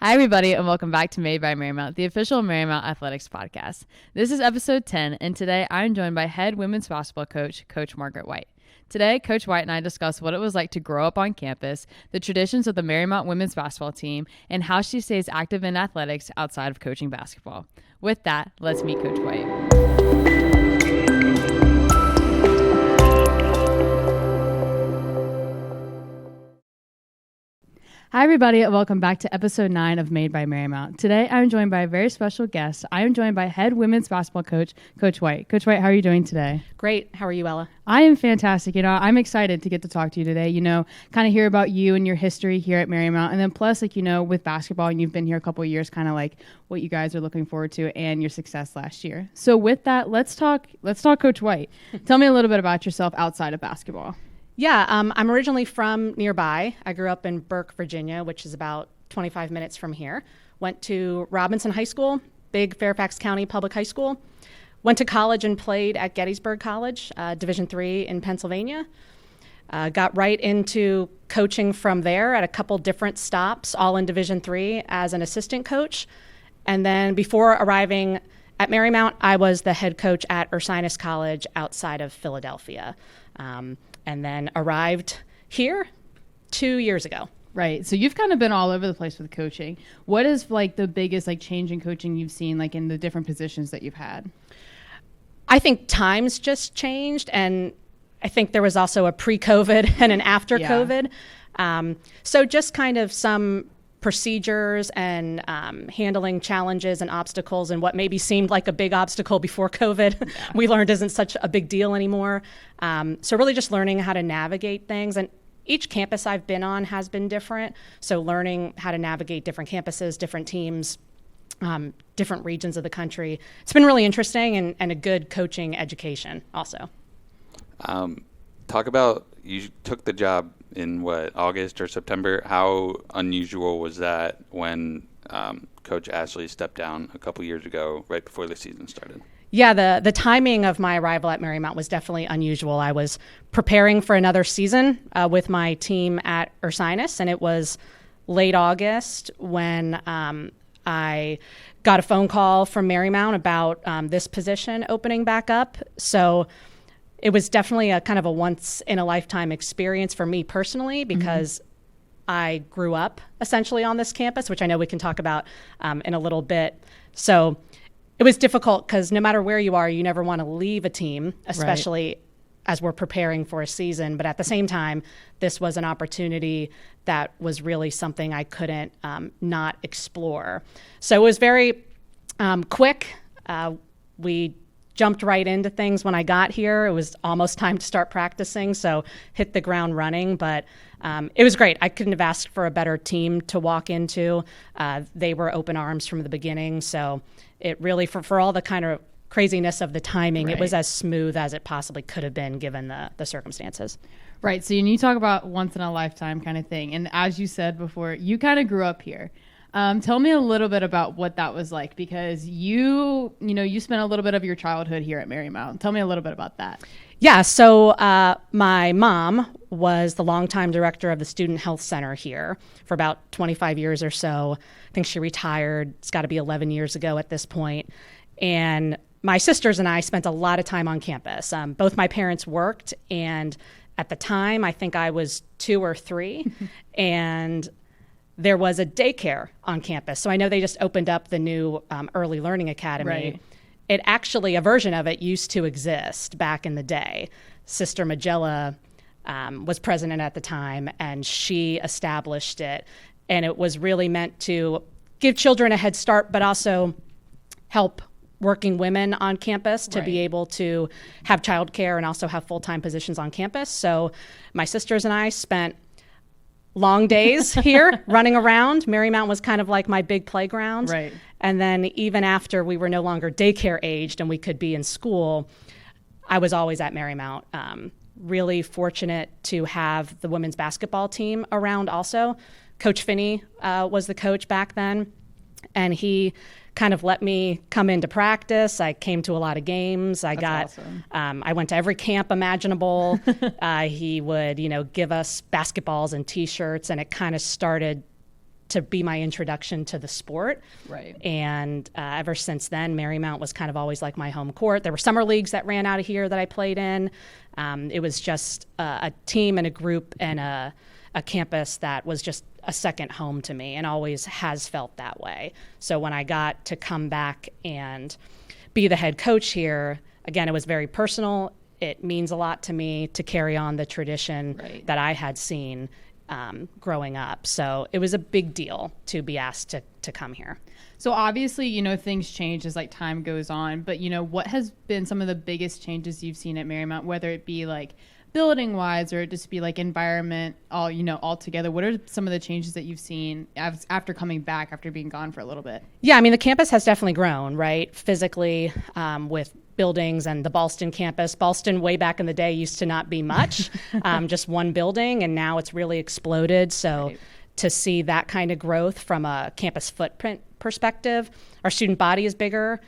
Hi, everybody, and welcome back to Made by Marymount, the official Marymount Athletics podcast. This is episode 10, and today I'm joined by head women's basketball coach, Coach Margaret White. Today, Coach White and I discuss what it was like to grow up on campus, the traditions of the Marymount women's basketball team, and how she stays active in athletics outside of coaching basketball. With that, let's meet Coach White. Hi, everybody, and welcome back to episode 9 of Made by Marymount. Today, I'm joined by a very special guest. I am joined by head women's basketball coach, Coach White. Coach White, how are you doing today? Great. How are you, Ella? I am fantastic. I'm excited to get to talk to you today, kind of hear about you and your history here at Marymount. And then plus, with basketball, and you've been here a couple of years, kind of like what you guys are looking forward to and your success last year. So with that, let's talk Coach White. Tell me a little bit about yourself outside of basketball. Yeah, I'm originally from nearby. I grew up in Burke, Virginia, which is about 25 minutes from here. Went to Robinson High School, big Fairfax County public high school. Went to college and played at Gettysburg College, Division III in Pennsylvania. Got right into coaching from there at a couple different stops, all in Division III as an assistant coach. And then before arriving at Marymount, I was the head coach at Ursinus College outside of Philadelphia. And then arrived here 2 years ago. Right. So you've kind of been all over the place with coaching. What is the biggest change in coaching you've seen in the different positions that you've had? I think times just changed, and I think there was also a pre-COVID and an after COVID. So just kind of some procedures and handling challenges and obstacles, and what maybe seemed like a big obstacle before COVID, we learned isn't such a big deal anymore. So really just learning how to navigate things. And each campus I've been on has been different. So learning how to navigate different campuses, different teams, different regions of the country. It's been really interesting and a good coaching education also. Talk about, you took the job in August or September. How unusual was that when Coach Ashley stepped down a couple years ago, right before the season started? Yeah, the timing of my arrival at Marymount was definitely unusual. I was preparing for another season with my team at Ursinus, and it was late August when I got a phone call from Marymount about this position opening back up. So it was definitely a kind of a once-in-a-lifetime experience for me personally, because I grew up essentially on this campus, which I know we can talk about in a little bit. So it was difficult because no matter where you are, you never want to leave a team, especially as we're preparing for a season. But at the same time, this was an opportunity that was really something I couldn't not explore. So it was very quick. We jumped right into things when I got here. It was almost time to start practicing, so hit the ground running. But it was great. I couldn't have asked for a better team to walk into. They were open arms from the beginning. So it really, for all the kind of craziness of the timing, it was as smooth as it possibly could have been given the circumstances. Right. So you talk about once in a lifetime kind of thing. And as you said before, you kind of grew up here. Tell me a little bit about what that was like, because you spent a little bit of your childhood here at Marymount. Tell me a little bit about that. Yeah, so my mom was the longtime director of the Student Health Center here for about 25 years or so. I think she retired. It's got to be 11 years ago at this point. And my sisters and I spent a lot of time on campus. Both my parents worked, and at the time, I think I was 2 or 3, and there was a daycare on campus. So I know they just opened up the new Early Learning Academy. Right. It actually, a version of it used to exist back in the day. Sister Magella was president at the time, and she established it. And it was really meant to give children a head start, but also help working women on campus to be able to have childcare and also have full-time positions on campus. So my sisters and I spent long days here running around. Marymount was kind of like my big playground. Right. And then even after we were no longer daycare aged and we could be in school, I was always at Marymount. Really fortunate to have the women's basketball team around also. Coach Finney was the coach back then, and he kind of let me come into practice. I came to a lot of games. Awesome. I went to every camp imaginable. He would, give us basketballs and T-shirts, and it kind of started to be my introduction to the sport. Right. And ever since then, Marymount was kind of always like my home court. There were summer leagues that ran out of here that I played in. It was just a team and a group and a campus that was just a second home to me and always has felt that way. So when I got to come back and be the head coach here, again, it was very personal. It means a lot to me to carry on the tradition that I had seen growing up. So it was a big deal to be asked to come here. So obviously, things change as like time goes on, but what has been some of the biggest changes you've seen at Marymount, whether it be like building wise or just be like environment all together? What are some of the changes that you've seen after coming back, after being gone for a little bit? Yeah, I mean, the campus has definitely grown, right? Physically, with buildings and the Ballston campus. Ballston way back in the day used to not be much, just one building, and now it's really exploded. So to see that kind of growth from a campus footprint perspective, our student body is bigger,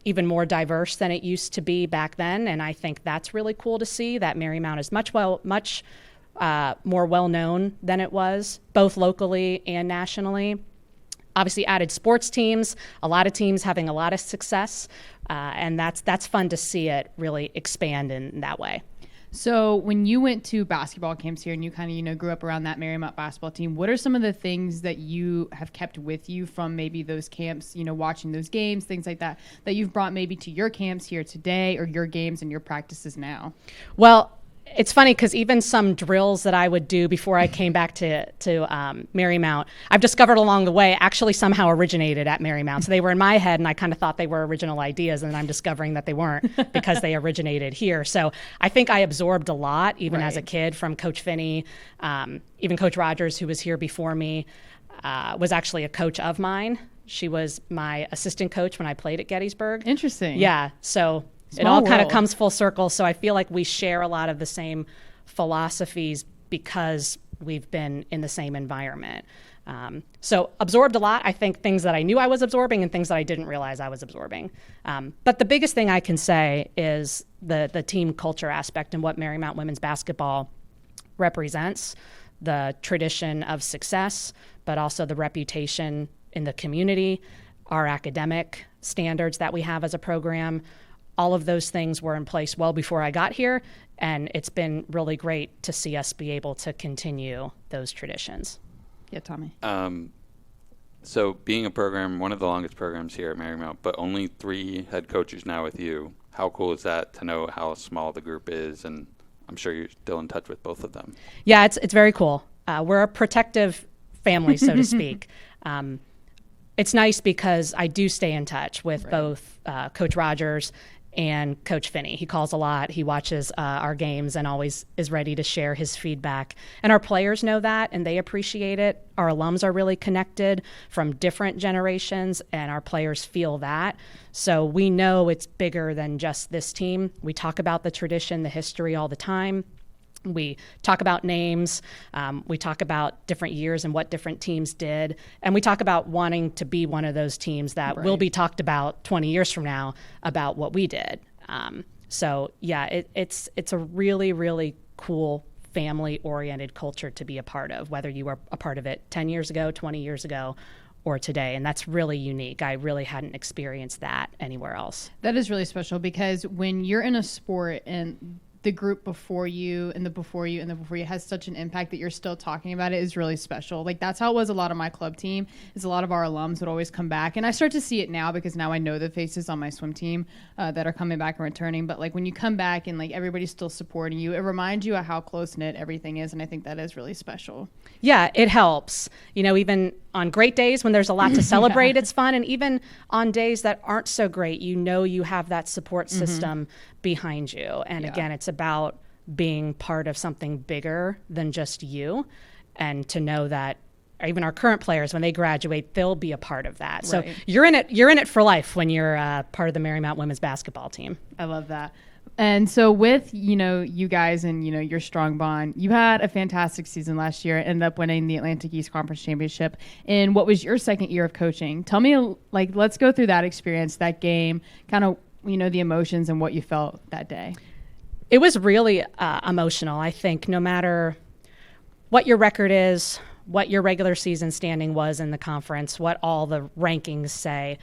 even more diverse than it used to be back then. And I think that's really cool to see that Marymount is much more well-known than it was, both locally and nationally. Obviously added sports teams, a lot of teams having a lot of success, and that's fun to see it really expand in that way. So when you went to basketball camps here and you kind of, grew up around that Marymount basketball team, what are some of the things that you have kept with you from maybe those camps, watching those games, things like that you've brought maybe to your camps here today or your games and your practices now? Well, it's funny because even some drills that I would do before I came back to Marymount, I've discovered along the way actually somehow originated at Marymount. So they were in my head and I kind of thought they were original ideas, and then I'm discovering that they weren't because they originated here. So I think I absorbed a lot even as a kid from Coach Finney, even Coach Rogers, who was here before me, was actually a coach of mine. She was my assistant coach when I played at Gettysburg. Interesting. Yeah, so it all kind of comes full circle. So I feel like we share a lot of the same philosophies because we've been in the same environment. So absorbed a lot. I think things that I knew I was absorbing and things that I didn't realize I was absorbing. But the biggest thing I can say is the team culture aspect and what Marymount women's basketball represents, the tradition of success, but also the reputation in the community, our academic standards that we have as a program. All of those things were in place well before I got here, and it's been really great to see us be able to continue those traditions. Yeah, Tommy. So being a program, one of the longest programs here at Marymount, but only 3 head coaches now with you, how cool is that to know how small the group is? And I'm sure you're still in touch with both of them. Yeah, it's very cool. We're a protective family, so to speak. It's nice because I do stay in touch with both Coach Rogers and Coach Finney. He calls a lot. He watches our games and always is ready to share his feedback. And our players know that, and they appreciate it. Our alums are really connected from different generations, and our players feel that. So we know it's bigger than just this team. We talk about the tradition, the history all the time. We talk about names, we talk about different years and what different teams did, and we talk about wanting to be one of those teams that will be talked about 20 years from now about what we did. So yeah, it's a really, really cool family-oriented culture to be a part of, whether you were a part of it 10 years ago, 20 years ago, or today. And that's really unique. I really hadn't experienced that anywhere else. That is really special because when you're in a sport and the group before you and the before you and the before you has such an impact that you're still talking about it is really special. Like that's how it was a lot of my club team is a lot of our alums would always come back. And I start to see it now because now I know the faces on my swim team that are coming back and returning. But like when you come back and like everybody's still supporting you, it reminds you of how close knit everything is. And I think that is really special. Yeah, it helps. Even on great days when there's a lot to celebrate, it's fun. And even on days that aren't so great, you have that support system behind you. And again, it's about being part of something bigger than just you, and to know that even our current players, when they graduate, they'll be a part of that. So you're in it for life when you're part of the Marymount women's basketball team. I love that. And so with, you guys and, your strong bond, you had a fantastic season last year, ended up winning the Atlantic East Conference Championship in what was your second year of coaching. Tell me, let's go through that experience, that game, kind of, the emotions and what you felt that day. It was really emotional. I think no matter what your record is, what your regular season standing was in the conference, what all the rankings say.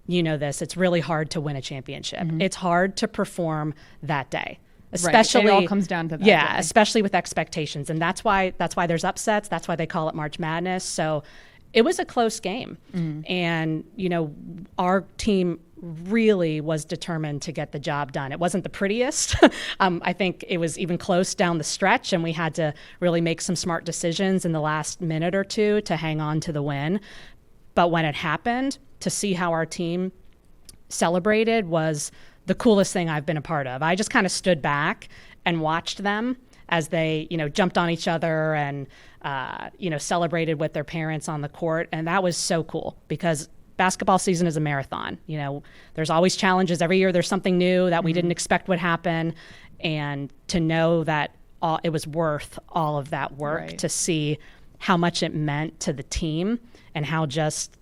You know this, it's really hard to win a championship. It's hard to perform that day. Especially, it all comes down to that. Yeah, especially with expectations. And that's why there's upsets. That's why they call it March Madness. So it was a close game. And, our team really was determined to get the job done. It wasn't the prettiest. I think it was even close down the stretch, and we had to really make some smart decisions in the last minute or two to hang on to the win. But when it happened, to see how our team celebrated was the coolest thing I've been a part of. I just kind of stood back and watched them as they, jumped on each other and, celebrated with their parents on the court. And that was so cool because basketball season is a marathon. There's always challenges. Every year there's something new that we didn't expect would happen. And to know that it was worth all of that work, to see how much it meant to the team and how just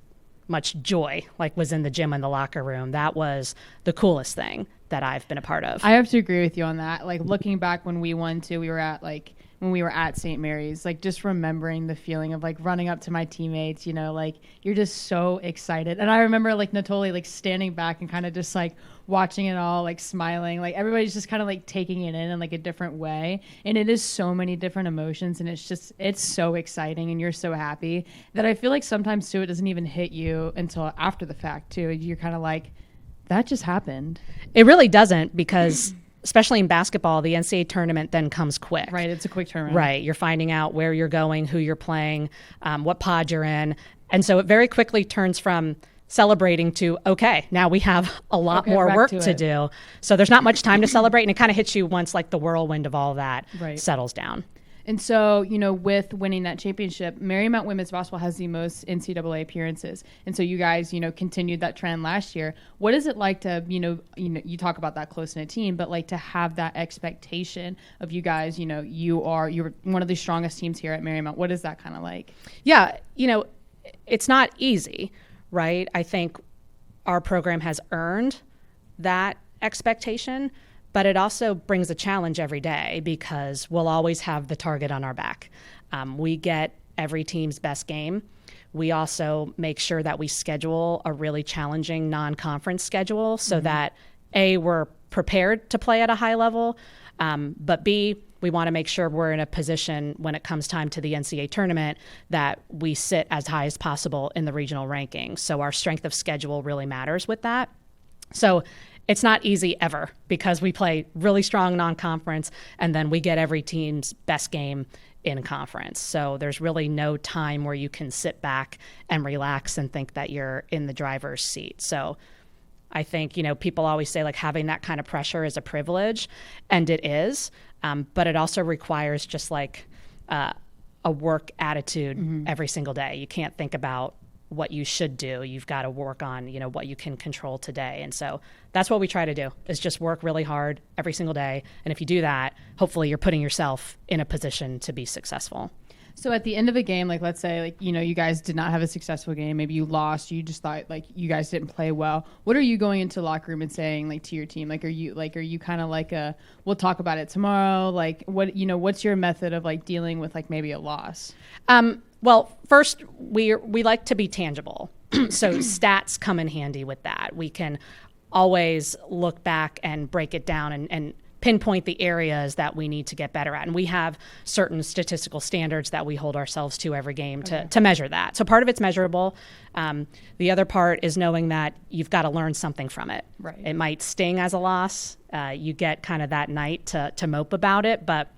much joy was in the gym and the locker room. That was the coolest thing that I've been a part of. I have to agree with you on that. Looking back when we won too, when we were at St. Mary's, just remembering the feeling of running up to my teammates, you're just so excited. And I remember Natoli standing back and kind of just watching it all, smiling, everybody's just kind of taking it in a different way. And it is so many different emotions, and it's so exciting, and you're so happy that I feel sometimes too, it doesn't even hit you until after the fact too. You're kind of that just happened. It really doesn't, because especially in basketball, the NCAA tournament then comes quick. Right, it's a quick tournament. Right, you're finding out where you're going, who you're playing, what pod you're in. And so it very quickly turns from celebrating to, okay, now we have a lot more work to do. So there's not much time to celebrate, and it kind of hits you once the whirlwind of all that settles down. And so, with winning that championship, Marymount women's basketball has the most NCAA appearances. And so you guys, continued that trend last year. What is it like to, you talk about that close-knit team, but to have that expectation of you guys, you're one of the strongest teams here at Marymount. What is that kind of like? Yeah, it's not easy, right? I think our program has earned that expectation, but it also brings a challenge every day because we'll always have the target on our back. We get every team's best game. We also make sure that we schedule a really challenging non-conference schedule so that A, we're prepared to play at a high level, but B, we want to make sure we're in a position when it comes time to the NCAA tournament that we sit as high as possible in the regional rankings. So our strength of schedule really matters with that. So it's not easy ever because we play really strong non-conference and then we get every team's best game in conference. So there's really no time where you can sit back and relax and think that you're in the driver's seat. So I think, people always say having that kind of pressure is a privilege, and it is, but it also requires just a work attitude every single day. You can't think about what you should do. You've got to work on, what you can control today. And so that's what we try to do, is just work really hard every single day. And if you do that, hopefully you're putting yourself in a position to be successful. So at the end of a game, let's say, you guys did not have a successful game. Maybe you lost. You just thought you guys didn't play well. What are you going into the locker room and saying to your team? Are you kind of we'll talk about it tomorrow? What's your method of dealing with maybe a loss? Well, first we like to be tangible. So stats come in handy with that. We can always look back and break it down and pinpoint the areas that we need to get better at. And we have certain statistical standards that we hold ourselves to every game to measure that. So part of it's measurable. The other part is knowing that you've got to learn something from it. Right. It might sting as a loss. You get kind of that night to mope about it, but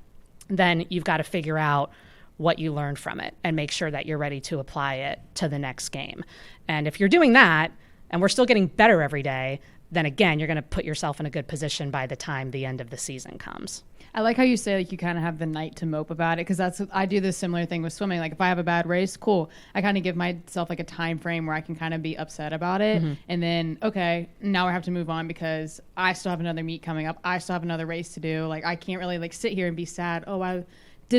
then you've got to figure out what you learned from it and make sure that you're ready to apply it to the next game. And if you're doing that, and we're still getting better every day, then again, you're going to put yourself in a good position by the time the end of the season comes. I like how you say you kind of have the night to mope about it, because I do this similar thing with swimming. If I have a bad race, cool. I kind of give myself a time frame where I can kind of be upset about it, and then okay, now I have to move on because I still have another meet coming up. I still have another race to do. I can't really sit here and be sad. Oh, I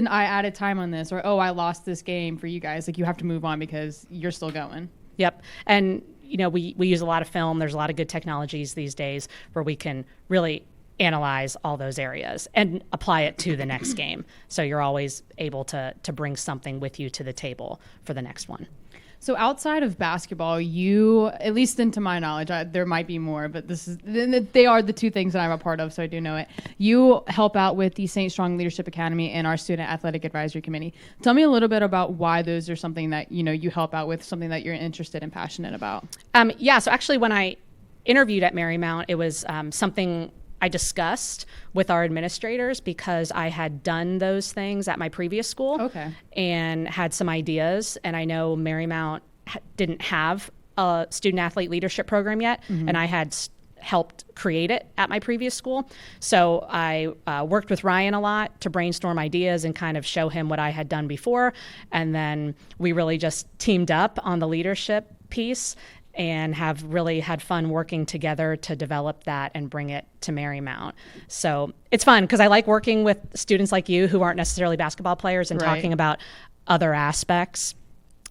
added time on this, or oh, I lost this game for you guys. You have to move on because you're still going. Yep, and we use a lot of film. There's a lot of good technologies these days where we can really analyze all those areas and apply it to the next game. So you're always able to bring something with you to the table for the next one. So outside of basketball, you, at least into my knowledge, there might be more, but they are the two things that I'm a part of, so I do know it. You help out with the St. Strong Leadership Academy and our Student Athletic Advisory Committee. Tell me a little bit about why those are something that, you help out with, something that you're interested and passionate about. So actually when I interviewed at Marymount, it was something I discussed with our administrators because I had done those things at my previous school and had some ideas. And I know Marymount didn't have a student athlete leadership program yet, and I had helped create it at my previous school. So I worked with Ryan a lot to brainstorm ideas and kind of show him what I had done before. And then we really just teamed up on the leadership piece and have really had fun working together to develop that and bring it to Marymount. So it's fun because I like working with students like you who aren't necessarily basketball players and talking about other aspects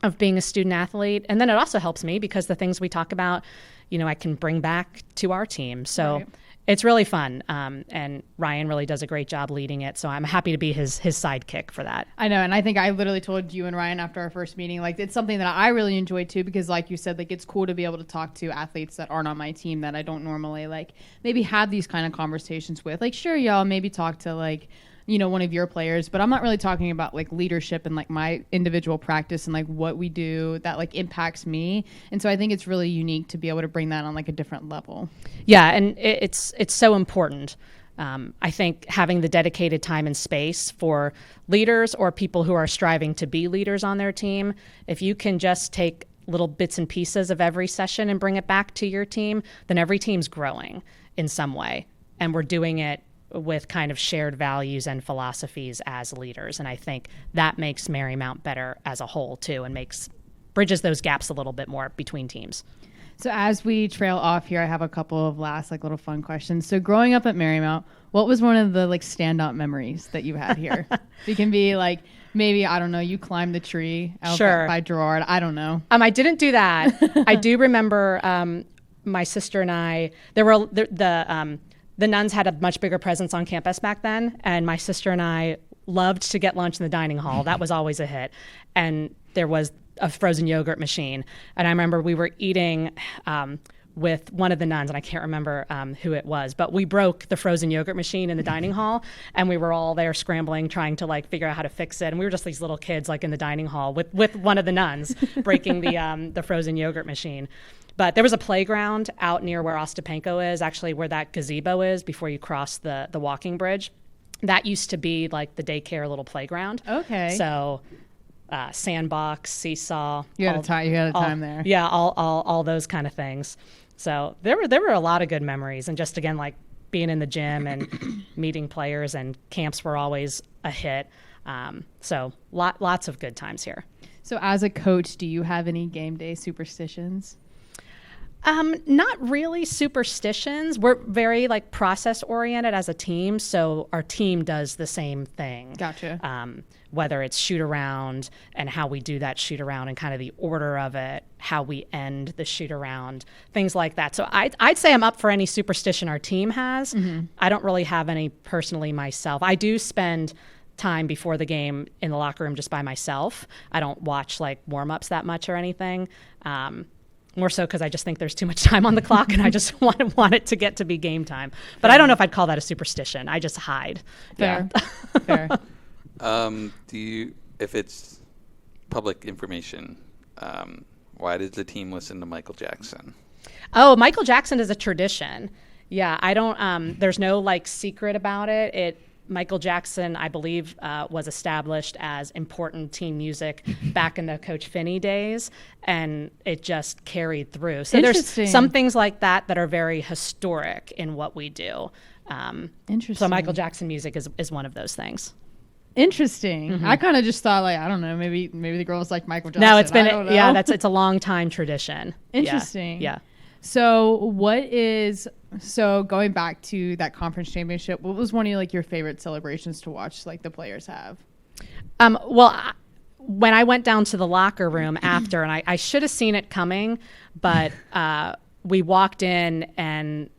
of being a student athlete. And then it also helps me because the things we talk about, I can bring back to our team. So it's really fun. And Ryan really does a great job leading it. So I'm happy to be his sidekick for that. I know. And I think I literally told you and Ryan after our first meeting, like, it's something that I really enjoy too, because like you said, like, it's cool to be able to talk to athletes that aren't on my team that I don't normally like maybe have these kind of conversations with. Like, sure, y'all maybe talk to like, one of your players, but I'm not really talking about like leadership and like my individual practice and like what we do that like impacts me. And so I think it's really unique to be able to bring that on like a different level. Yeah. And it's so important. I think having the dedicated time and space for leaders or people who are striving to be leaders on their team, if you can just take little bits and pieces of every session and bring it back to your team, then every team's growing in some way. And we're doing it with kind of shared values and philosophies as leaders. And I think that makes Marymount better as a whole too, and bridges those gaps a little bit more between teams. So as we trail off here, I have a couple of last like little fun questions. So growing up at Marymount, what was one of the like standout memories that you had here? It can be like, maybe, I don't know, you climbed the tree out by Gerard. I don't know. I didn't do that. I do remember my sister and I, the nuns had a much bigger presence on campus back then, and my sister and I loved to get lunch in the dining hall. That was always a hit. And there was a frozen yogurt machine. And I remember we were eating with one of the nuns, and I can't remember who it was, but we broke the frozen yogurt machine in the dining hall, and we were all there scrambling, trying to like figure out how to fix it. And we were just these little kids like in the dining hall with one of the nuns breaking the frozen yogurt machine. But there was a playground out near where Ostapenko is, actually where that gazebo is before you cross the walking bridge. That used to be like the daycare little playground. Okay. So sandbox, seesaw. You had a time there. Yeah, all those kind of things. So there were a lot of good memories, and just again like being in the gym and meeting players, and camps were always a hit. So lots of good times here. So as a coach, do you have any game day superstitions? Not really superstitions. We're very like process oriented as a team. So our team does the same thing. Gotcha. Whether it's shoot around and how we do that shoot around and kind of the order of it, how we end the shoot around, things like that. So I'd say I'm up for any superstition our team has. Mm-hmm. I don't really have any personally myself. I do spend time before the game in the locker room just by myself. I don't watch like warm-ups that much or anything. More so because I just think there's too much time on the clock, and I just want it to get to be game time. But I don't know if I'd call that a superstition. I just hide. Fair. Yeah. Fair. If it's public information, why does the team listen to Michael Jackson? Oh, Michael Jackson is a tradition. Yeah, I don't. There's no like secret about it. Michael Jackson, I believe, was established as important team music back in the Coach Finney days, and it just carried through. So there's some things like that are very historic in what we do. Interesting. So Michael Jackson music is one of those things. Interesting. Mm-hmm. I kind of just thought, like, I don't know, maybe the girls like Michael Jackson. No, it's been it's a long time tradition. Interesting. Yeah. So going back to that conference championship, what was one of like your favorite celebrations to watch like the players have? When I went down to the locker room after, and I should have seen it coming, but we walked in and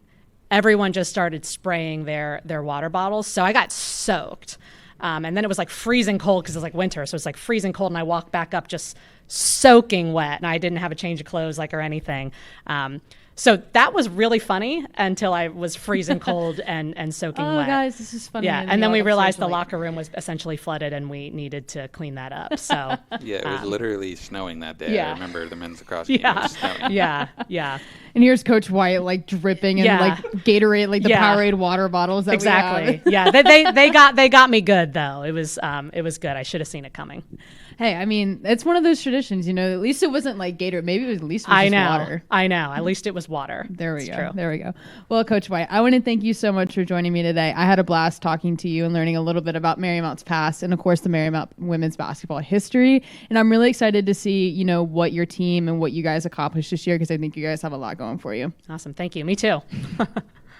everyone just started spraying their water bottles. So I got soaked. And then it was like freezing cold because it was like winter. So it's like freezing cold. And I walked back up just soaking wet. And I didn't have a change of clothes or anything. So that was really funny until I was freezing cold and soaking wet. Oh, guys, this is funny. Yeah, and then we realized the locker room was essentially flooded and we needed to clean that up. So yeah, it was literally snowing that day. Yeah. I remember the men's lacrosse game was snowing. Yeah. And here's Coach White like dripping in like Gatorade, like the Powerade water bottles that exactly. we Yeah, they got me good though. It was good. I should have seen it coming. Hey, I mean, it's one of those traditions, you know. At least it wasn't like Gatorade. Maybe it was at least it was just water. I know. At least it was water. There we It's go. true. There we go. Well, Coach White, I want to thank you so much for joining me today. I had a blast talking to you and learning a little bit about Marymount's past and, of course, the Marymount women's basketball history. And I'm really excited to see, you know, what your team and what you guys accomplished this year because I think you guys have a lot going for you. Awesome. Thank you. Me too.